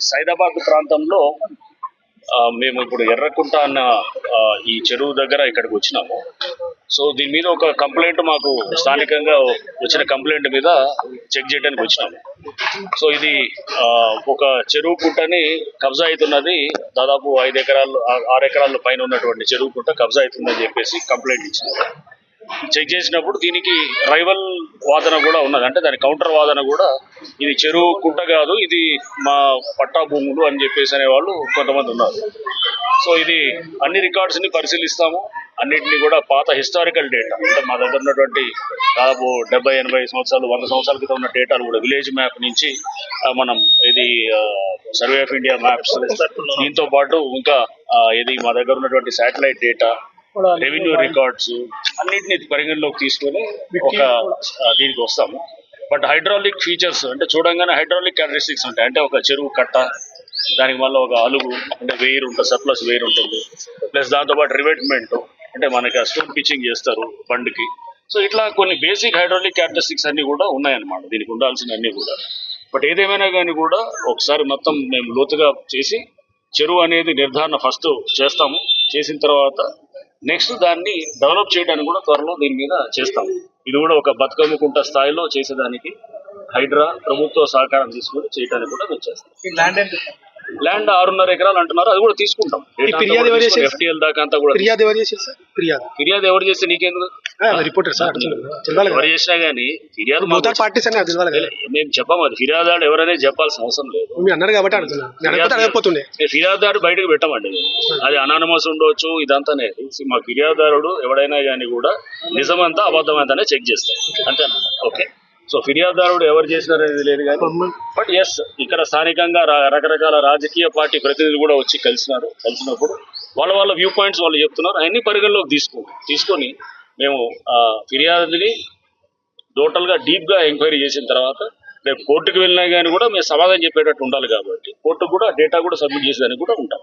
సైదాబాద్ ప్రాంతంలో మేము ఇప్పుడు ఎర్రకుంట అన్న ఈ చెరువు దగ్గర ఇక్కడికి వచ్చినాము. సో దీని మీద ఒక కంప్లైంట్ మాకు స్థానికంగా వచ్చిన కంప్లైంట్ మీద చెక్ చేయడానికి వచ్చినాము. సో ఇది ఒక చెరువు కుంటని కబ్జా అవుతున్నది, దాదాపు 5 ఎకరాలు 6 ఎకరాల పైన ఉన్నటువంటి చెరువు కుంట కబ్జా అవుతుందని చెప్పేసి కంప్లైంట్ ఇచ్చినారు. చెక్ చేసినప్పుడు దీనికి రైవల్ వాదన కూడా ఉన్నది, అంటే దాని కౌంటర్ వాదన కూడా ఇది చెరువు కుంట కాదు, ఇది మా పట్టా భూములు అని చెప్పేసి అనేవాళ్ళు కొంతమంది ఉన్నారు. సో ఇది అన్ని రికార్డ్స్ని పరిశీలిస్తాము, అన్నింటినీ కూడా పాత హిస్టారికల్ డేటా, అంటే మా దగ్గర ఉన్నటువంటి దాదాపు 70-80 సంవత్సరాలు 100 సంవత్సరాల క్రితం ఉన్న డేటాలు కూడా విలేజ్ మ్యాప్ నుంచి మనం ఇది సర్వే ఆఫ్ ఇండియా మ్యాప్స్, దీంతో పాటు ఇంకా ఇది మా దగ్గర ఉన్నటువంటి శాటిలైట్ డేటా, రెవెన్యూ రికార్డ్స్ అన్నింటినీ పరిగణలోకి తీసుకొని ఒక దీనికి వస్తాము. బట్ హైడ్రాలిక్ ఫీచర్స్ అంటే చూడంగానే హైడ్రాలిక్ క్యారెక్టరిస్టిక్స్ ఉంటాయి, అంటే ఒక చెరువు కట్ట, దానికి మళ్ళీ ఒక అలుగు అంటే వేరు ఉంటుంది, సర్ప్లస్ వేరు ఉంటుంది, ప్లస్ దాంతోపాటు రివెట్మెంట్ అంటే మనకి స్టోన్ పిచ్చింగ్ చేస్తారు బండికి. సో ఇట్లా కొన్ని బేసిక్ హైడ్రాలిక్ క్యారెక్టరిస్టిక్స్ అన్ని కూడా ఉన్నాయన్నమాట, దీనికి ఉండాల్సిన అన్ని కూడా. బట్ ఏదేమైనా కానీ కూడా ఒకసారి మొత్తం మేము లోతుగా చేసి చెరువు అనేది నిర్ధారణ ఫస్ట్ చేస్తాము. చేసిన తర్వాత నెక్స్ట్ దాన్ని డెవలప్ చేయడానికి కూడా త్వరలో దీని మీద చేస్తాం. ఇది కూడా ఒక బతుకమ్మ కుంట స్థాయిలో చేసేదానికి హైడ్రా ప్రభుత్వ సహకారం తీసుకుని చేయడానికి కూడా మేము చేస్తాం. ల్యాండ్ 6.5 ఎకరాలు అంటున్నారు, అది కూడా తీసుకుంటాం. FTL దాకా అంతా కూడా. ఫిర్యాదు ఎవరు చేస్తే నీకెందుకు, ఎవరు చేసినా గానీ ఫిర్యాదు మేము చెప్పాము, అది ఫిర్యాదారు ఎవరైనా చెప్పాల్సిన అవసరం లేదు. ఫిర్యాదుదారు బయటకు పెట్టమండి, అది అనానమస్ ఉండొచ్చు ఇదంతానే. మా ఫిర్యాదుదారుడు ఎవడైనా కానీ కూడా నిజమంతా అబద్ధమంతానే చెక్ చేస్తాం అంతే. ఓకే, సో ఫిర్యాదుదారుడు ఎవరు చేసినారనేది లేదు కానీ, బట్ ఎస్ ఇక్కడ స్థానికంగా రకరకాల రాజకీయ పార్టీ ప్రతినిధులు కూడా వచ్చి కలిసినప్పుడు వాళ్ళ వ్యూ పాయింట్స్ వాళ్ళు చెప్తున్నారు, అవన్నీ పరిగణలోకి తీసుకొని మేము ఫిర్యాదుని టోటల్గా డీప్గా ఎంక్వైరీ చేసిన తర్వాత రేపు కోర్టుకు వెళ్ళినా కానీ కూడా మేము సమాధానం చెప్పేటట్టు ఉండాలి. కాబట్టి కోర్టుకు కూడా డేటా కూడా సబ్మిట్ చేసేదానికి కూడా ఉంటాం.